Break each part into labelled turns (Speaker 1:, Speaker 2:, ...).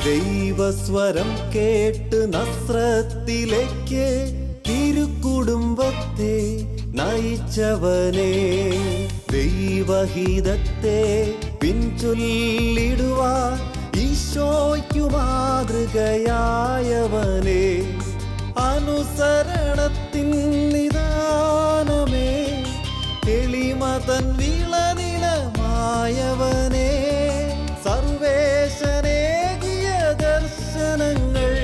Speaker 1: ദൈവസ്വരം കേട്ട് നസ്രത്തിലേക്ക് തിരുക്കുടുംബത്തെ നയിച്ചവനെ, ദൈവഹിതത്തെ പിൻചൊല്ലിടുവാൻ ഈശോയ്ക്കു മാതൃകയായവനെ, അനുസരണത്തിൻ നിദാനമേ, എളിമതൻ വിളനിലമായവനെ, സർവേശനേകിയ ദർശനങ്ങൾ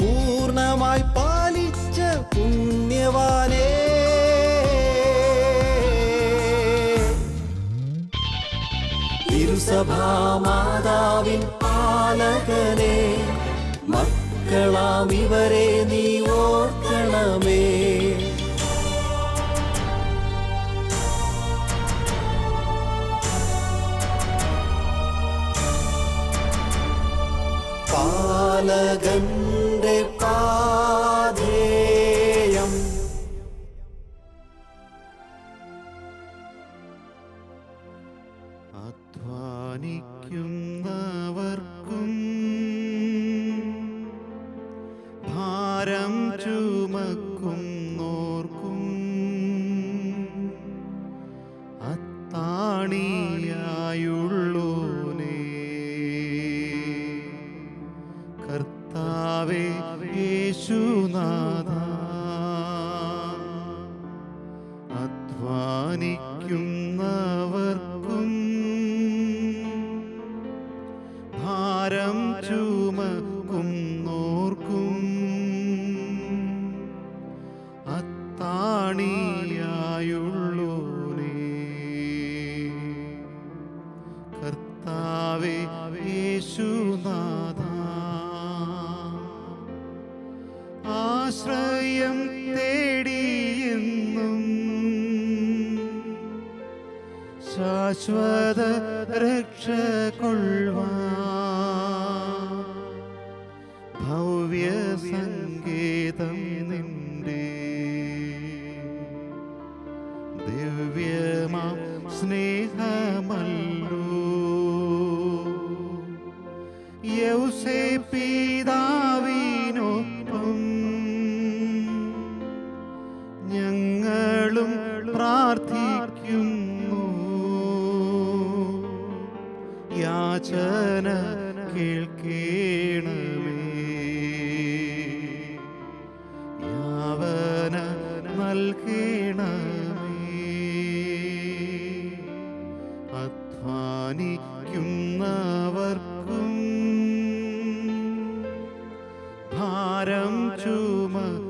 Speaker 1: പൂർണ്ണമായി പാലിച്ച പുണ്യവാനേ, തിരുസഭാമാതാവിൻ പാലകനെ, മക്കളാം ഇവരെ നീ ഓർക്കണമേ. പാലകന്റെ പാധേയം.
Speaker 2: അധ്വാനിക്കുന്നവർക്കും ഭാരം ചുമക്കുന്നോർക്കും അത്താണിയായുള്ളോനേ, കർത്താവേ യേശുനാഥാ, അധ്വാനിക്കുന്നവർക്കും ഭാരം ചുമക്കുന്നോർക്കും അത്താണിയായുള്ളോനേ, കർത്താവേ യേശുനാഥാ, ആശ്രയം തേടിയെന്നും ശാശ്വത രക്ഷ കൊള്ളുവാൻ ഭവ്യ സങ്കേതം നിന്റെ ദിവ്യമാം സ്നേഹമല്ലോ, യൗസേപ്പിതാവിനൊപ്പം ഞങ്ങളും പ്രാർത്ഥിക്കുന്നു, യാചന കേൾക്കേണമേ, യാവന നൽകേണമേ. അധ്വാനിക്കുന്നവർക്കും ഭാരം ചുമക്കുന്നോർക്കും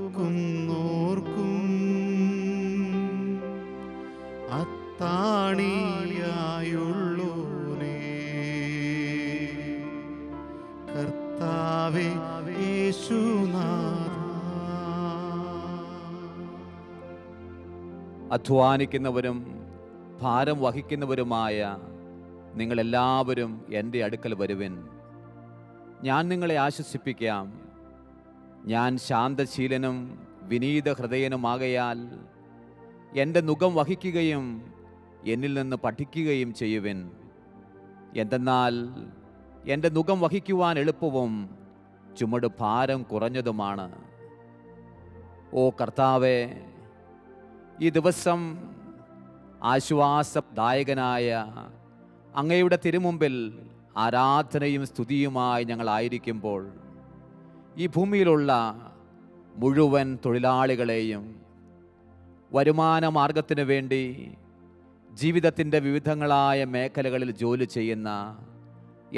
Speaker 2: അത്താണിയായുള്ളോനേ, കർത്താവേ യേശുനാഥാ.
Speaker 3: അധ്വാനിക്കുന്നവരും ഭാരം വഹിക്കുന്നവരുമായ നിങ്ങളെല്ലാവരും എൻ്റെ അടുക്കൽ വരുവിൻ, ഞാൻ നിങ്ങളെ ആശ്വസിപ്പിക്കാം. ഞാൻ ശാന്തശീലനും വിനീത ഹൃദയനുമാകയാൽ എൻ്റെ നുകം വഹിക്കുകയും എന്നിൽ നിന്ന് പഠിക്കുകയും ചെയ്യുവിൻ. എന്തെന്നാൽ എൻ്റെ നുകം വഹിക്കുവാൻ എളുപ്പവും ചുമട് ഭാരം കുറഞ്ഞതുമാണ്. ഓ കർത്താവേ, ഈ ദിവസം ആശ്വാസദായകനായ അങ്ങയുടെ തിരുമുമ്പിൽ ആരാധനയും സ്തുതിയുമായി ഞങ്ങളായിരിക്കുമ്പോൾ ഈ ഭൂമിയിലുള്ള മുഴുവൻ തൊഴിലാളികളെയും വരുമാന മാർഗത്തിനു വേണ്ടി ജീവിതത്തിൻ്റെ വിവിധങ്ങളായ മേഖലകളിൽ ജോലി ചെയ്യുന്ന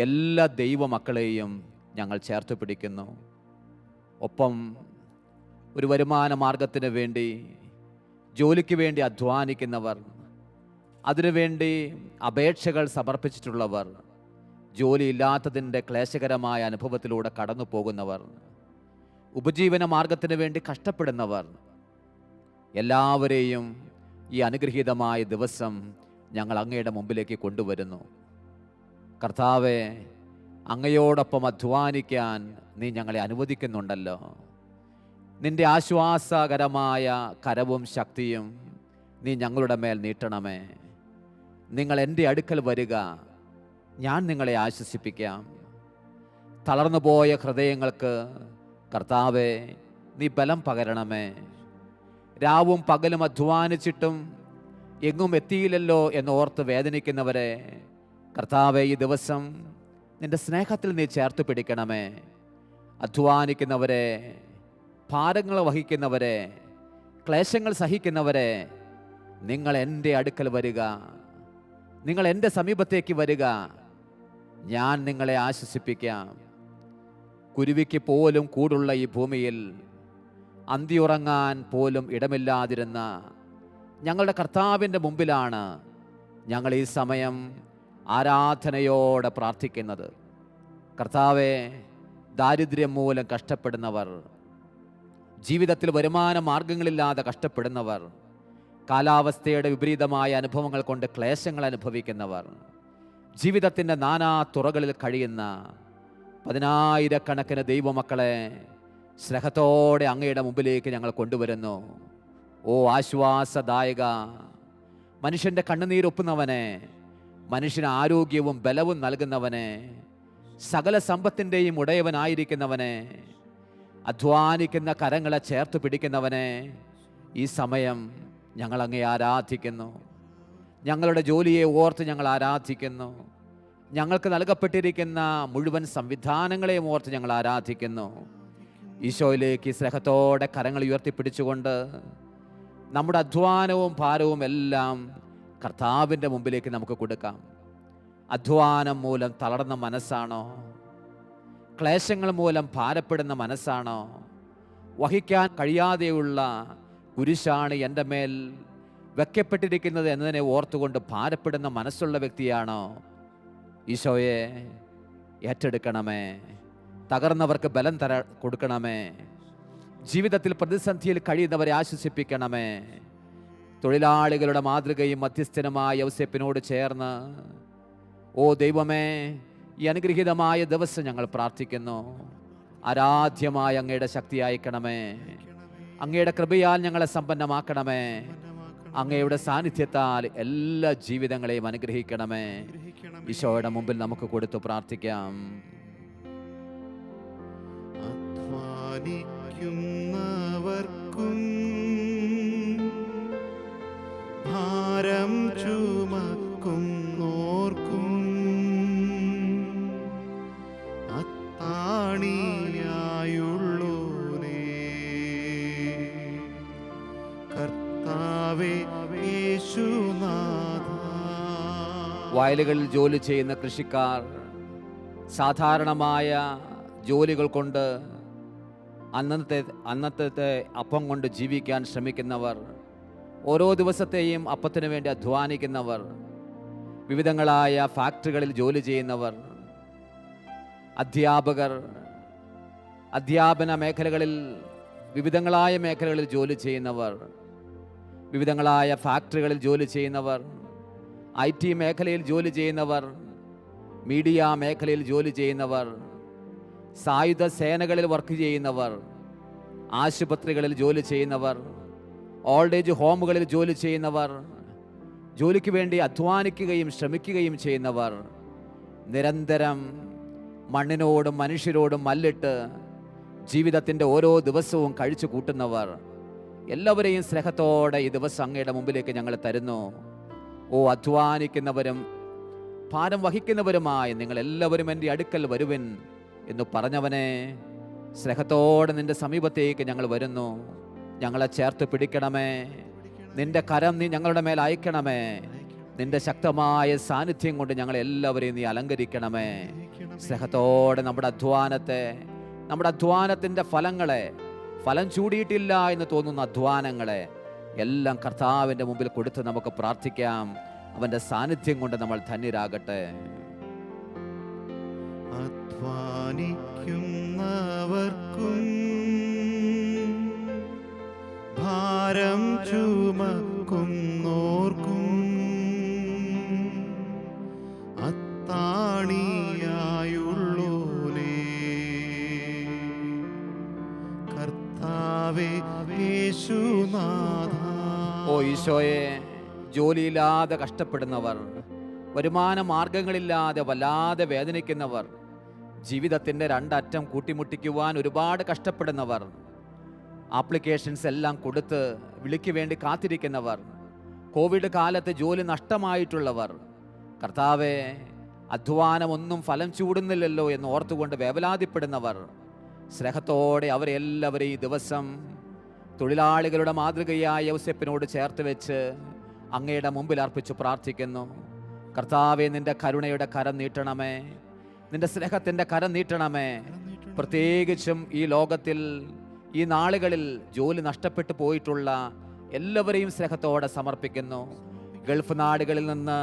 Speaker 3: എല്ലാ ദൈവമക്കളെയും ഞങ്ങൾ ചേർത്ത് പിടിക്കുന്നു. ഒപ്പം ഒരു വരുമാന മാർഗത്തിനു വേണ്ടി ജോലിക്ക് വേണ്ടി അധ്വാനിക്കുന്നവർ, അതിനുവേണ്ടി അപേക്ഷകൾ സമർപ്പിച്ചിട്ടുള്ളവർ, ജോലിയില്ലാത്തതിൻ്റെ ക്ലേശകരമായ അനുഭവത്തിലൂടെ കടന്നു പോകുന്നവർ, ഉപജീവന മാർഗത്തിന് വേണ്ടി കഷ്ടപ്പെടുന്നവർ, എല്ലാവരെയും ഈ അനുഗ്രഹീതമായ ദിവസം ഞങ്ങൾ അങ്ങയുടെ മുമ്പിലേക്ക് കൊണ്ടുവരുന്നു. കർത്താവേ, അങ്ങയോടൊപ്പം അധ്വാനിക്കാൻ നീ ഞങ്ങളെ അനുവദിക്കുന്നുണ്ടല്ലോ. നിന്റെ ആശ്വാസകരമായ കരവും ശക്തിയും നീ ഞങ്ങളുടെ മേൽ നീട്ടണമേ. നിങ്ങൾ എൻ്റെ അടുക്കൽ വരിക, ഞാൻ നിങ്ങളെ ആശ്വസിപ്പിക്കാം. തളർന്നുപോയ ഹൃദയങ്ങൾക്ക് കർത്താവെ നീ ബലം പകരണമേ. രാവും പകലും അധ്വാനിച്ചിട്ടും എങ്ങും എത്തിയില്ലല്ലോ എന്നോർത്ത് വേദനിക്കുന്നവരെ കർത്താവെ ഈ ദിവസം നിന്റെ സ്നേഹത്തിൽ നീ ചേർത്ത് പിടിക്കണമേ. അധ്വാനിക്കുന്നവരെ, ഭാരങ്ങൾ വഹിക്കുന്നവരെ, ക്ലേശങ്ങൾ സഹിക്കുന്നവരെ, നിങ്ങൾ എൻ്റെ അടുക്കൽ വരിക, നിങ്ങൾ എൻ്റെ സമീപത്തേക്ക് വരിക, ഞാൻ നിങ്ങളെ ആശ്വസിപ്പിക്കാം. കുരുവിക്ക് പോലും കൂടുള്ള ഈ ഭൂമിയിൽ അന്തിയുറങ്ങാൻ പോലും ഇടമില്ലാതിരുന്ന ഞങ്ങളുടെ കർത്താവിൻ്റെ മുമ്പിലാണ് ഞങ്ങൾ ഈ സമയം ആരാധനയോടെ പ്രാർത്ഥിക്കുന്നത്. കർത്താവെ, ദാരിദ്ര്യം മൂലം കഷ്ടപ്പെടുന്നവർ, ജീവിതത്തിൽ വരുമാന മാർഗങ്ങളില്ലാതെ കഷ്ടപ്പെടുന്നവർ, കാലാവസ്ഥയുടെ വിപരീതമായ അനുഭവങ്ങൾ കൊണ്ട് ക്ലേശങ്ങൾ അനുഭവിക്കുന്നവർ, ജീവിതത്തിൻ്റെ നാനാ തുറകളിൽ കഴിയുന്ന പതിനായിരക്കണക്കിന് ദൈവമക്കളെ സ്നേഹത്തോടെ അങ്ങയുടെ മുമ്പിലേക്ക് ഞങ്ങൾ കൊണ്ടുവരുന്നു. ഓ ആശ്വാസദായക, മനുഷ്യൻ്റെ കണ്ണുനീരൊപ്പുന്നവനെ, മനുഷ്യന് ആരോഗ്യവും ബലവും നൽകുന്നവനെ, സകല സമ്പത്തിൻ്റെയും ഉടയവനായിരിക്കുന്നവനെ, അധ്വാനിക്കുന്ന കരങ്ങളെ ചേർത്ത് പിടിക്കുന്നവനെ, ഈ സമയം ഞങ്ങൾ അങ്ങേ ആരാധിക്കുന്നു. ഞങ്ങളുടെ ജോലിയെ ഓർത്ത് ഞങ്ങൾ ആരാധിക്കുന്നു. ഞങ്ങൾക്ക് നൽകപ്പെട്ടിരിക്കുന്ന മുഴുവൻ സംവിധാനങ്ങളെയും ഓർത്ത് ഞങ്ങൾ ആരാധിക്കുന്നു. ഈശോയിലേക്ക് സ്നേഹത്തോടെ കരങ്ങൾ ഉയർത്തിപ്പിടിച്ചുകൊണ്ട് നമ്മുടെ അധ്വാനവും ഭാരവും എല്ലാം കർത്താവിൻ്റെ മുമ്പിലേക്ക് നമുക്ക് കൊടുക്കാം. അധ്വാനം മൂലം തളർന്ന മനസ്സാണോ? ക്ലേശങ്ങൾ മൂലം ഭാരപ്പെടുന്ന മനസ്സാണോ? വഹിക്കാൻ കഴിയാതെയുള്ള കുരിശാണ് എൻ്റെ മേൽ വെക്കപ്പെട്ടിരിക്കുന്നത് എന്നതിനെ ഓർത്തുകൊണ്ട് ഭാരപ്പെടുന്ന മനസ്സുള്ള വ്യക്തിയാണോ? ഈശോയെ ഏറ്റെടുക്കണമേ. തകർന്നവർക്ക് ബലം കൊടുക്കണമേ. ജീവിതത്തിൽ പ്രതിസന്ധിയിൽ കഴിയുന്നവരെ ആശ്വസിപ്പിക്കണമേ. തൊഴിലാളികളുടെ മാതൃകയും മധ്യസ്ഥനുമായ യൗസേപ്പിനോട് ചേർന്ന്, ഓ ദൈവമേ, ഈ അനുഗ്രഹീതമായ ദിവസം ഞങ്ങൾ പ്രാർത്ഥിക്കുന്നു. ആരാധ്യമായ അങ്ങയുടെ ശക്തി അയക്കണമേ. അങ്ങയുടെ കൃപയാൽ ഞങ്ങളെ സമ്പന്നമാക്കണമേ. അങ്ങയുടെ സാന്നിധ്യത്താൽ എല്ലാ ജീവിതങ്ങളെയും അനുഗ്രഹിക്കണമേ. ഈശോയുടെ മുമ്പിൽ നമുക്ക് കൊടുത്തു പ്രാർത്ഥിക്കാം.
Speaker 2: അധ്വാനിക്കുന്നവർക്കും ഭാരം ചുമക്കുന്നോർക്കും അത്താണിയായുള്ളോനേ, കർത്താവേ യേശുനാഥ.
Speaker 3: വയലുകളിൽ ജോലി ചെയ്യുന്ന കൃഷിക്കാർ സാധാരണമായ ജോലികൾ കൊണ്ട് അന്നത്തെ അപ്പം കൊണ്ട് ജീവിക്കാൻ ശ്രമിക്കുന്നവർ, ഓരോ ദിവസത്തെയും അപ്പത്തിനു വേണ്ടി അധ്വാനിക്കുന്നവർ, വിവിധങ്ങളായ ഫാക്ടറികളിൽ ജോലി ചെയ്യുന്നവർ, അധ്യാപകർ, അധ്യാപന മേഖലകളിൽ വിവിധങ്ങളായ മേഖലകളിൽ ജോലി ചെയ്യുന്നവർ, വിവിധങ്ങളായ ഫാക്ടറികളിൽ ജോലി ചെയ്യുന്നവർ, IT മേഖലയിൽ ജോലി ചെയ്യുന്നവർ, മീഡിയ മേഖലയിൽ ജോലി ചെയ്യുന്നവർ, സായുധ സേനകളിൽ വർക്ക് ചെയ്യുന്നവർ, ആശുപത്രികളിൽ ജോലി ചെയ്യുന്നവർ, ഓൾഡ് ഏജ് ഹോമുകളിൽ ജോലി ചെയ്യുന്നവർ, ജോലിക്ക് വേണ്ടി അധ്വാനിക്കുകയും ശ്രമിക്കുകയും ചെയ്യുന്നവർ, നിരന്തരം മണ്ണിനോടും മനുഷ്യരോടും മല്ലിട്ട് ജീവിതത്തിൻ്റെ ഓരോ ദിവസവും കഴിച്ചു കൂട്ടുന്നവർ, എല്ലാവരെയും സ്നേഹത്തോടെ ഈ ദിവസം അങ്ങയുടെ മുമ്പിലേക്ക് ഞങ്ങൾ തരുന്നു. ഓ അധ്വാനിക്കുന്നവരും ഭാരം വഹിക്കുന്നവരുമായി നിങ്ങളെല്ലാവരും എൻ്റെ അടുക്കൽ വരുവിൻ എന്ന് പറഞ്ഞവനെ, സ്നേഹത്തോടെ നിന്റെ സമീപത്തേക്ക് ഞങ്ങൾ വരുന്നു. ഞങ്ങളെ ചേർത്ത് പിടിക്കണമേ. നിന്റെ കരം നീ ഞങ്ങളുടെ മേൽ അയക്കണമേ. നിന്റെ ശക്തമായ സാന്നിധ്യം കൊണ്ട് ഞങ്ങളെല്ലാവരെയും നീ അലങ്കരിക്കണമേ. സ്നേഹത്തോടെ നമ്മുടെ അധ്വാനത്തിൻ്റെ ഫലങ്ങളെ, ഫലം ചൂടിയിട്ടില്ല എന്ന് തോന്നുന്ന അധ്വാനങ്ങളെ എല്ലാം കർത്താവിൻ്റെ മുമ്പിൽ കൊടുത്ത് നമുക്ക് പ്രാർത്ഥിക്കാം. അവൻ്റെ സാന്നിധ്യം കൊണ്ട് നമ്മൾ ധന്യരാകട്ടെ.
Speaker 2: അധ്വാനിക്കുന്നവർക്കും ഭാരം ചുമക്കുന്നോർക്കും അത്താണിയായുള്ളോനേ, കർത്താവേ യേശുനാഥ.
Speaker 3: ഓ ഈശോയെ, ജോലിയില്ലാതെ കഷ്ടപ്പെടുന്നവർ, വരുമാന മാർഗങ്ങളില്ലാതെ വല്ലാതെ വേദനിക്കുന്നവർ, ജീവിതത്തിൻ്റെ രണ്ടറ്റം കൂട്ടിമുട്ടിക്കുവാൻ ഒരുപാട് കഷ്ടപ്പെടുന്നവർ, ആപ്ലിക്കേഷൻസ് എല്ലാം കൊടുത്ത് വിളിക്ക് വേണ്ടി കാത്തിരിക്കുന്നവർ, കോവിഡ് കാലത്ത് ജോലി നഷ്ടമായിട്ടുള്ളവർ, കർത്താവെ അധ്വാനമൊന്നും ഫലം ചൂടുന്നില്ലല്ലോ എന്ന് ഓർത്തുകൊണ്ട് വേവലാതിപ്പെടുന്നവർ, സ്നേഹത്തോടെ അവരെല്ലാവരെയും ഈ ദിവസം തൊഴിലാളികളുടെ മാതൃകയായ യൗസേപ്പിനോട് ചേർത്ത് വെച്ച് അങ്ങയുടെ മുമ്പിൽ അർപ്പിച്ച് പ്രാർത്ഥിക്കുന്നു. കർത്താവെ, നിന്റെ കരുണയുടെ കരം നീട്ടണമേ, നിന്റെ സ്നേഹത്തിൻ്റെ കരം നീട്ടണമേ. പ്രത്യേകിച്ചും ഈ ലോകത്തിൽ ഈ നാളുകളിൽ ജോലി നഷ്ടപ്പെട്ടു പോയിട്ടുള്ള എല്ലാവരെയും സ്നേഹത്തോടെ സമർപ്പിക്കുന്നു. ഗൾഫ് നാടുകളിൽ നിന്ന്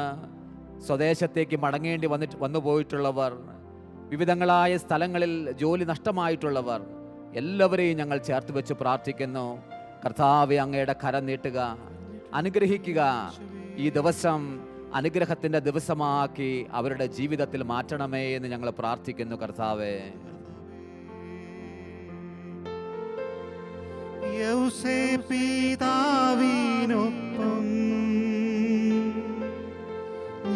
Speaker 3: സ്വദേശത്തേക്ക് മടങ്ങേണ്ടി വന്നു പോയിട്ടുള്ളവർ, വിവിധങ്ങളായ സ്ഥലങ്ങളിൽ ജോലി നഷ്ടമായിട്ടുള്ളവർ, എല്ലാവരെയും ഞങ്ങൾ ചേർത്ത് വെച്ച് പ്രാർത്ഥിക്കുന്നു. കർത്താവെ, അങ്ങയുടെ കരം നീട്ടുക, അനുഗ്രഹിക്കുക. ഈ ദിവസം അനുഗ്രഹത്തിൻ്റെ ദിവസമാക്കി അവരുടെ ജീവിതത്തിൽ മാറ്റണമേ എന്ന് ഞങ്ങൾ പ്രാർത്ഥിക്കുന്നു. കർത്താവേ,
Speaker 2: യൗസേപ്പിതാവിനൊപ്പം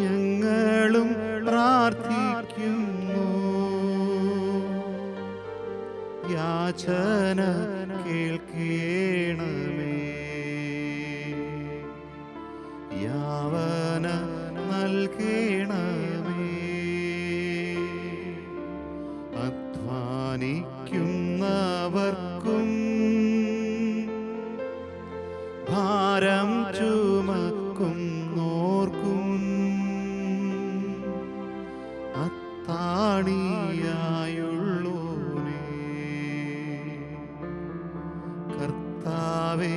Speaker 2: ഞങ്ങളും പ്രാർത്ഥിക്കുന്നു. യാചന കേൾക്കേണമേ, യാവന നൽകേണമേ. അധ്വാനിക്കുന്നവർക്കും ഭാരം ചുമക്കുന്നോർക്കും അത്താണിയായുള്ളോനേ, കർത്താവേ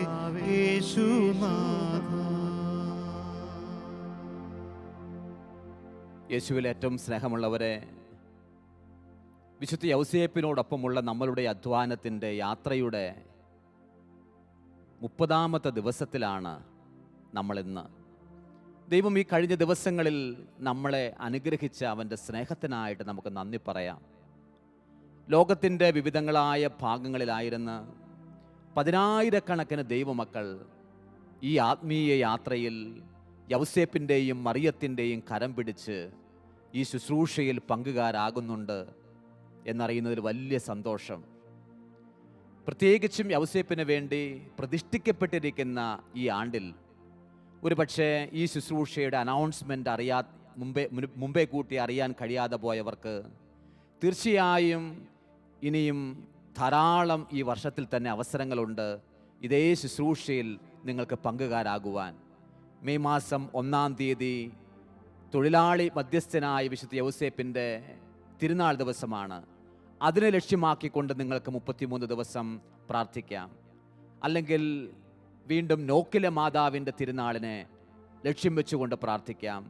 Speaker 2: യേശുനാഥ.
Speaker 3: യേശുവിൽ ഏറ്റവും സ്നേഹമുള്ളവരെ, വിശുദ്ധ യൗസേപ്പിനോടൊപ്പമുള്ള നമ്മളുടെ അധ്വാനത്തിൻ്റെ യാത്രയുടെ 30ാമത്തെ ദിവസത്തിലാണ് നമ്മളിന്ന്. ദൈവം ഈ കഴിഞ്ഞ ദിവസങ്ങളിൽ നമ്മളെ അനുഗ്രഹിച്ച അവൻ്റെ സ്നേഹത്തിനായിട്ട് നമുക്ക് നന്ദി പറയാം. ലോകത്തിൻ്റെ വിവിധങ്ങളായ ഭാഗങ്ങളിലായിരുന്ന 10,000-കണക്കിന് ദൈവമക്കൾ ഈ ആത്മീയ യാത്രയിൽ യൗസേപ്പിൻ്റെയും മറിയത്തിൻ്റെയും കരം പിടിച്ച് ഈ ശുശ്രൂഷയിൽ പങ്കുകാരാകുന്നുണ്ട് എന്നറിയുന്നതിൽ വലിയ സന്തോഷം. പ്രത്യേകിച്ചും യൗസേപ്പിന് വേണ്ടി പ്രതിഷ്ഠിക്കപ്പെട്ടിരിക്കുന്ന ഈ ആണ്ടിൽ ഒരുപക്ഷെ ഈ ശുശ്രൂഷയുടെ അനൗൺസ്മെൻ്റ് മുമ്പേ കൂട്ടി അറിയാൻ കഴിയാതെ പോയവർക്ക് തീർച്ചയായും ഇനിയും ധാരാളം ഈ വർഷത്തിൽ തന്നെ അവസരങ്ങളുണ്ട് ഇതേ ശുശ്രൂഷയിൽ നിങ്ങൾക്ക് പങ്കുകാരാകുവാൻ. മെയ് മാസം 1-ാം തീയതി തൊഴിലാളി മധ്യസ്ഥനായ വിശുദ്ധ യൗസേപ്പിൻ്റെ തിരുനാൾ ദിവസമാണ്. അതിനെ ലക്ഷ്യമാക്കിക്കൊണ്ട് നിങ്ങൾക്ക് 33 ദിവസം പ്രാർത്ഥിക്കാം. അല്ലെങ്കിൽ വീണ്ടും നോക്കിലെ മാതാവിൻ്റെ തിരുനാളിനെ ലക്ഷ്യം വെച്ചുകൊണ്ട് പ്രാർത്ഥിക്കാം.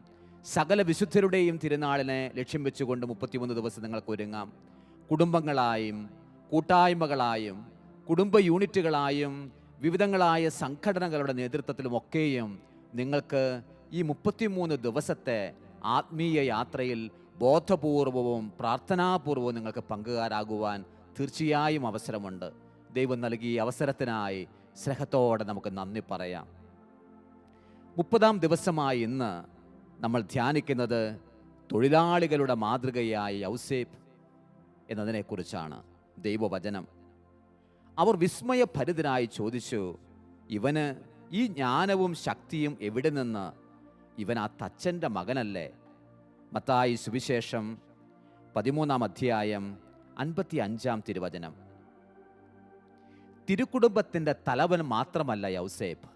Speaker 3: സകല വിശുദ്ധരുടെയും തിരുനാളിനെ ലക്ഷ്യം വെച്ചുകൊണ്ട് 33 ദിവസം നിങ്ങൾക്ക് ഒരുങ്ങാം. കുടുംബങ്ങളായും കൂട്ടായ്മകളായും കുടുംബ യൂണിറ്റുകളായും വിവിധങ്ങളായ സംഘടനകളുടെ നേതൃത്വത്തിലുമൊക്കെയും നിങ്ങൾക്ക് ഈ 33 ദിവസത്തെ ആത്മീയ യാത്രയിൽ ബോധപൂർവവും പ്രാർത്ഥനാപൂർവവും നിങ്ങൾക്ക് പങ്കുകാരാകുവാൻ തീർച്ചയായും അവസരമുണ്ട്. ദൈവം നൽകിയ അവസരത്തിനായി സ്നേഹത്തോടെ നമുക്ക് നന്ദി പറയാം. 30ാം ദിവസമായി ഇന്ന് നമ്മൾ ധ്യാനിക്കുന്നത് തൊഴിലാളികളുടെ മാതൃകയായ യൗസേപ്പ് എന്നതിനെക്കുറിച്ചാണ്. ദൈവവചനം. അവർ വിസ്മയഭരിതരായി ചോദിച്ചു, ഇവന് ഈ ജ്ഞാനവും ശക്തിയും എവിടെ നിന്ന്? ഇവൻ ആ തച്ചൻ്റെ മകനല്ലേ? മത്തായി സുവിശേഷം 13-ാം അധ്യായം 55-ാം തിരുവചനം. തിരുക്കുടുംബത്തിൻ്റെ തലവൻ മാത്രമല്ല യൗസേപ്പ്,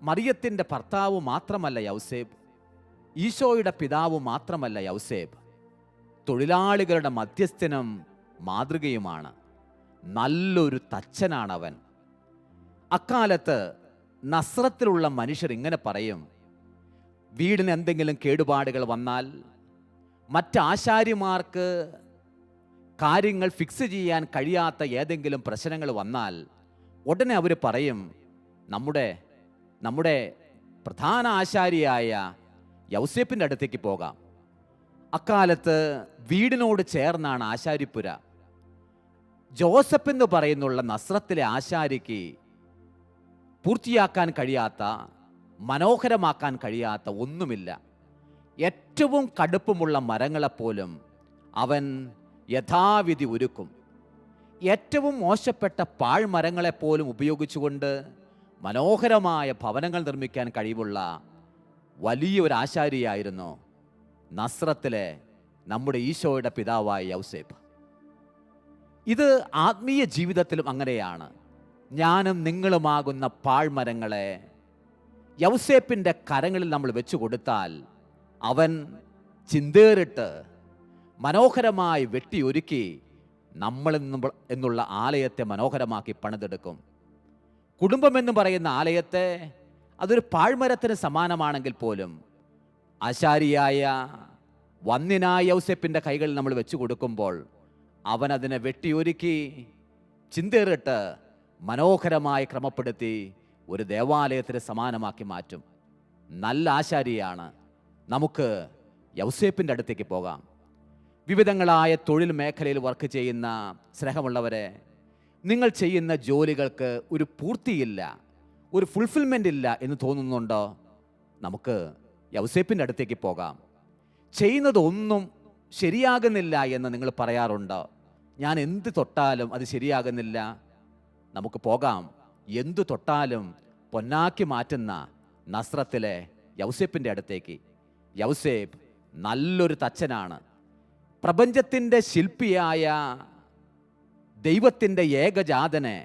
Speaker 3: മറിയത്തിൻ്റെ ഭർത്താവ് മാത്രമല്ല യൗസേപ്പ്, ഈശോയുടെ പിതാവ് മാത്രമല്ല യൗസേപ്പ്, തൊഴിലാളികളുടെ മധ്യസ്ഥനും മാതൃകയുമാണ്. നല്ലൊരു തച്ചനാണവൻ. അക്കാലത്ത് നസ്രത്തിലുള്ള മനുഷ്യർ ഇങ്ങനെ പറയും, വീടിന് എന്തെങ്കിലും കേടുപാടുകൾ വന്നാൽ, മറ്റാശാരിമാർക്ക് കാര്യങ്ങൾ ഫിക്സ് ചെയ്യാൻ കഴിയാത്ത ഏതെങ്കിലും പ്രശ്നങ്ങൾ വന്നാൽ ഉടനെ അവർ പറയും, നമ്മുടെ പ്രധാന ആശാരിയായ യൗസേപ്പിൻ്റെ അടുത്തേക്ക് പോകാം. അക്കാലത്ത് വീടിനോട് ചേർന്നാണ് ആശാരിപ്പുര. ജോസഫ് എന്ന് പറയുന്നുള്ള നസ്രത്തിലെ ആശാരിക്ക് പൂർത്തിയാക്കാൻ കഴിയാത്ത, മനോഹരമാക്കാൻ കഴിയാത്ത ഒന്നുമില്ല. ഏറ്റവും കടുപ്പമുള്ള മരങ്ങളെപ്പോലും അവൻ യഥാവിധി ഒരുക്കും. ഏറ്റവും മോശപ്പെട്ട പാഴ്മരങ്ങളെപ്പോലും ഉപയോഗിച്ചുകൊണ്ട് മനോഹരമായ ഭവനങ്ങൾ നിർമ്മിക്കാൻ കഴിവുള്ള വലിയൊരു ആശാരിയായിരുന്നു നസ്രത്തിലെ നമ്മുടെ ഈശോയുടെ പിതാവായ യൗസേപ്പ്. ഇത് ആത്മീയ ജീവിതത്തിലും അങ്ങനെയാണ്. ഞാനും നിങ്ങളുമാകുന്ന പാഴ്മരങ്ങളെ യൗസേപ്പിൻ്റെ കരങ്ങളിൽ നമ്മൾ വെച്ചു കൊടുത്താൽ അവൻ ചിന്തേറിട്ട് മനോഹരമായി വെട്ടിയൊരുക്കി നമ്മൾ എന്നുള്ള ആലയത്തെ മനോഹരമാക്കി പണിതെടുക്കും. കുടുംബമെന്ന് പറയുന്ന ആലയത്തെ അതൊരു പാഴ്മരത്തിന് സമാനമാണെങ്കിൽ പോലും ആശാരിയായ വന്യനായ യൗസേപ്പിൻ്റെ കൈകളിൽ നമ്മൾ വെച്ചു കൊടുക്കുമ്പോൾ അവൻ അതിനെ വെട്ടിയൊരുക്കി ചിന്തേറിട്ട് മനോഹരമായി ക്രമപ്പെടുത്തി ഒരു ദേവാലയത്തിന് സമാനമാക്കി മാറ്റും. നല്ല ആശാരിയാണ്. നമുക്ക് യൗസേപ്പിൻ്റെ അടുത്തേക്ക് പോകാം. വിവിധങ്ങളായ തൊഴിൽ മേഖലയിൽ വർക്ക് ചെയ്യുന്ന സ്നേഹമുള്ളവരെ, നിങ്ങൾ ചെയ്യുന്ന ജോലികൾക്ക് ഒരു പൂർത്തിയില്ല, ഒരു ഫുൾഫിൽമെൻ്റ് ഇല്ല എന്ന് തോന്നുന്നുണ്ടോ? നമുക്ക് യൗസേപ്പിൻ്റെ അടുത്തേക്ക് പോകാം. ചെയ്യുന്നതൊന്നും ശരിയാകുന്നില്ല എന്ന് നിങ്ങൾ പറയാറുണ്ടോ? ഞാൻ എന്ത് തൊട്ടാലും അത് ശരിയാകുന്നില്ല. നമുക്ക് പോകാം എന്തു തൊട്ടാലും പൊന്നാക്കി മാറ്റുന്ന നസ്രത്തിലെ യൗസേപ്പിൻ്റെ അടുത്തേക്ക്. യൗസേപ്പ് നല്ലൊരു തച്ചനാണ്. പ്രപഞ്ചത്തിൻ്റെ ശില്പിയായ ദൈവത്തിൻ്റെ ഏകജാതനെ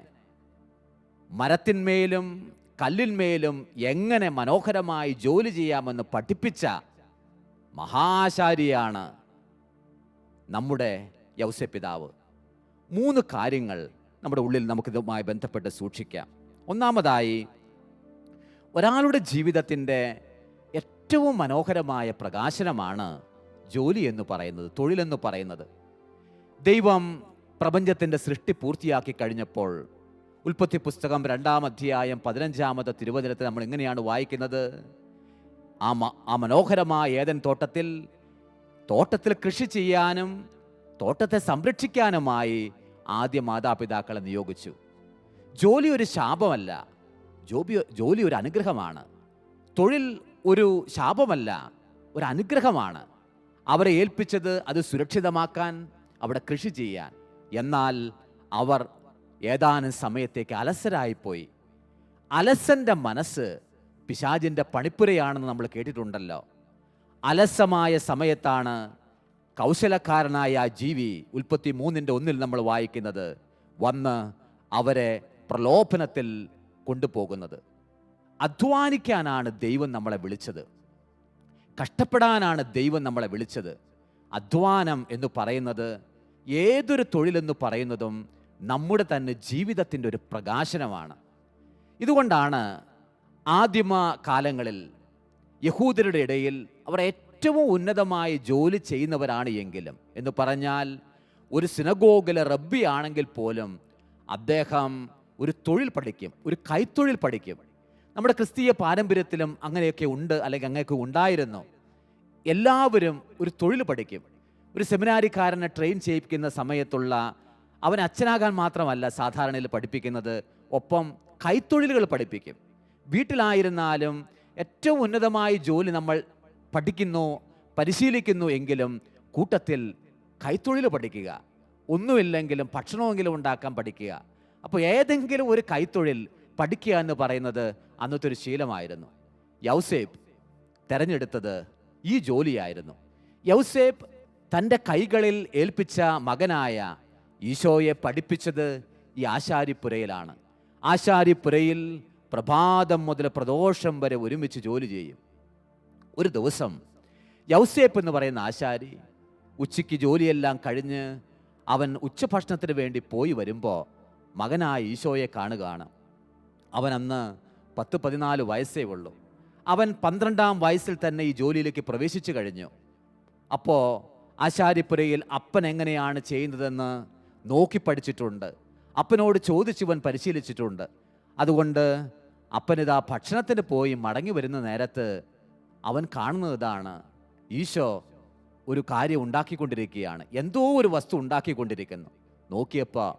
Speaker 3: മരത്തിന്മേലും കല്ലിന്മേലും എങ്ങനെ മനോഹരമായി ജോലി ചെയ്യാമെന്ന് പഠിപ്പിച്ച മഹാശാരിയാണ് നമ്മുടെ യൗസേപ്പ് പിതാവ്. 3 കാര്യങ്ങൾ നമ്മുടെ ഉള്ളിൽ നമുക്കിതുമായി ബന്ധപ്പെട്ട് സൂക്ഷിക്കാം. ഒന്നാമതായി, ഒരാളുടെ ജീവിതത്തിൻ്റെ ഏറ്റവും മനോഹരമായ പ്രകാശനമാണ് ജോലി എന്ന് പറയുന്നത്, തൊഴിലെന്ന് പറയുന്നത്. ദൈവം പ്രപഞ്ചത്തിൻ്റെ സൃഷ്ടി പൂർത്തിയാക്കി കഴിഞ്ഞപ്പോൾ ഉൽപ്പത്തി പുസ്തകം 2-ാം അധ്യായം 15-ാമത്തെ തിരുവചനത്തിൽ നമ്മൾ ഇങ്ങനെയാണ് വായിക്കുന്നത്. ആ മനോഹരമായ ഏദൻ തോട്ടത്തിൽ കൃഷി ചെയ്യാനും തോട്ടത്തെ സംരക്ഷിക്കാനുമായി ആദ്യ മാതാപിതാക്കളെ നിയോഗിച്ചു. ജോലി ഒരു ശാപമല്ല, ജോലി ഒരു അനുഗ്രഹമാണ്. തൊഴിൽ ഒരു ശാപമല്ല, ഒരു അനുഗ്രഹമാണ്. അവരെ ഏൽപ്പിച്ചത് അത് സുരക്ഷിതമാക്കാൻ, അവിടെ കൃഷി ചെയ്യാൻ. എന്നാൽ അവർ ഏതാനും സമയത്തേക്ക് അലസരായിപ്പോയി. അലസന്റെ മനസ്സ് പിശാചിൻ്റെ പണിപ്പുരയാണെന്ന് നമ്മൾ കേട്ടിട്ടുണ്ടല്ലോ. അലസമായ സമയത്താണ് കൗശലക്കാരനായ ആ ജീവി ഉൽപ്പത്തി 3:1 നമ്മൾ വായിക്കുന്നത്, വന്ന് അവരെ പ്രലോഭനത്തിൽ കൊണ്ടുപോകുന്നത്. അധ്വാനിക്കാനാണ് ദൈവം നമ്മളെ വിളിച്ചത്, കഷ്ടപ്പെടാനാണ് ദൈവം നമ്മളെ വിളിച്ചത്. അധ്വാനം എന്ന് പറയുന്നത്, ഏതൊരു തൊഴിലെന്ന് പറയുന്നതും നമ്മുടെ തന്നെ ജീവിതത്തിൻ്റെ ഒരു പ്രകാശനമാണ്. ഇതുകൊണ്ടാണ് ആദിമ കാലങ്ങളിൽ യഹൂദരുടെ ഇടയിൽ അവർ ഏറ്റവും ഉന്നതമായി ജോലി ചെയ്യുന്നവരാണ് എങ്കിലും എന്ന് പറഞ്ഞാൽ ഒരു സിനഗോഗിലെ റബ്ബി ആണെങ്കിൽ പോലും അദ്ദേഹം ഒരു തൊഴിൽ പഠിക്കും, ഒരു കൈത്തൊഴിൽ പഠിക്കും. നമ്മുടെ ക്രിസ്തീയ പാരമ്പര്യത്തിലും അങ്ങനെയൊക്കെ ഉണ്ട്, അല്ലെങ്കിൽ അങ്ങനെയൊക്കെ ഉണ്ടായിരുന്നു. എല്ലാവരും ഒരു തൊഴിൽ പഠിക്കും. ഒരു സെമിനാരിക്കാരനെ ട്രെയിൻ ചെയ്യിപ്പിക്കുന്ന സമയത്തുള്ള അവൻ അച്ഛനാകാൻ മാത്രമല്ല സാധാരണയിൽ പഠിപ്പിക്കുന്നത്, ഒപ്പം കൈത്തൊഴിലുകൾ പഠിപ്പിക്കും. വീട്ടിലായിരുന്നാലും ഏറ്റവും ഉന്നതമായ ജോലി നമ്മൾ പഠിക്കുന്നു, പരിശീലിക്കുന്നു എങ്കിലും കൂട്ടത്തിൽ കൈത്തൊഴിൽ പഠിക്കുക, ഒന്നുമില്ലെങ്കിലും ഭക്ഷണമെങ്കിലും ഉണ്ടാക്കാൻ പഠിക്കുക. അപ്പോൾ ഏതെങ്കിലും ഒരു കൈത്തൊഴിൽ പഠിക്കുക എന്ന് പറയുന്നത് അന്നത്തെ ഒരു ശീലമായിരുന്നു. യൗസേപ്പ് തിരഞ്ഞെടുത്തത് ഈ ജോലിയായിരുന്നു. യൗസേപ്പ് തൻ്റെ കൈകളിൽ ഏൽപ്പിച്ച മകനായ ഈശോയെ പഠിപ്പിച്ചത് ഈ ആശാരിപ്പുരയിലാണ്. ആശാരിപ്പുരയിൽ പ്രഭാതം മുതൽ പ്രദോഷം വരെ ഒരുമിച്ച് ജോലി ചെയ്യും. ഒരു ദിവസം യൗസേപ്പ് എന്ന് പറയുന്ന ആശാരി ഉച്ചയ്ക്ക് ജോലിയെല്ലാം കഴിഞ്ഞ് അവൻ ഉച്ചഭക്ഷണത്തിന് വേണ്ടി പോയി വരുമ്പോൾ മകനായ ഈശോയെ കാണുകയാണ്. അവൻ അന്ന് 10-14 വയസ്സേ ഉള്ളൂ. അവൻ 12-ാം വയസ്സിൽ തന്നെ ഈ ജോലിയിലേക്ക് പ്രവേശിച്ചു കഴിഞ്ഞു. അപ്പോൾ ആശാരിപ്പുരയിൽ അപ്പൻ എങ്ങനെയാണ് ചെയ്യുന്നതെന്ന് നോക്കി പഠിച്ചിട്ടുണ്ട്, അപ്പനോട് ചോദിച്ചുവൻ പരിശീലിച്ചിട്ടുണ്ട്. അതുകൊണ്ട് അപ്പനിതാ ഭക്ഷണത്തിന് പോയി മടങ്ങി വരുന്ന നേരത്ത് അവൻ കാണുന്നത് ഇതാണ്, ഈശോ ഒരു കാര്യം ഉണ്ടാക്കിക്കൊണ്ടിരിക്കുകയാണ്, എന്തോ ഒരു വസ്തു ഉണ്ടാക്കിക്കൊണ്ടിരിക്കുന്നു. നോക്കിയപ്പോൾ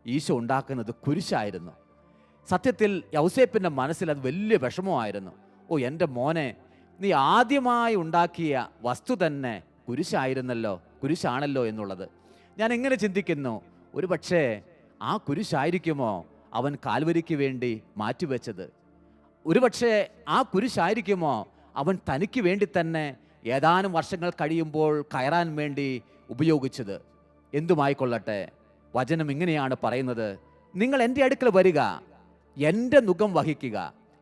Speaker 3: ഈശോ ഉണ്ടാക്കുന്നത് കുരിശായിരുന്നു. സത്യത്തിൽ യൗസേപ്പിൻ്റെ മനസ്സിൽ അത് വലിയ വിഷമമായിരുന്നു. ഓ എൻ്റെ മോനെ, നീ ആദ്യമായി ഉണ്ടാക്കിയ വസ്തു തന്നെ കുരിശായിരുന്നല്ലോ, കുരിശാണല്ലോ എന്നുള്ളത്. ഞാൻ എങ്ങനെ ചിന്തിക്കുന്നു, ഒരു പക്ഷേ ആ കുരിശായിരിക്കുമോ അവൻ കാൽവരിക്ക് വേണ്ടി മാറ്റിവെച്ചത്? ഒരുപക്ഷെ ആ കുരിശായിരിക്കുമോ അവൻ തനിക്ക് വേണ്ടി തന്നെ ഏതാനും വർഷങ്ങൾ കഴിയുമ്പോൾ കയറാൻ വേണ്ടി ഉപയോഗിച്ചത്? എന്തുമായിക്കൊള്ളട്ടെ, വചനം ഇങ്ങനെയാണ് പറയുന്നത്, നിങ്ങൾ എൻ്റെ അടുക്കൽ വരിക, എൻ്റെ നുകം വഹിക്കുക.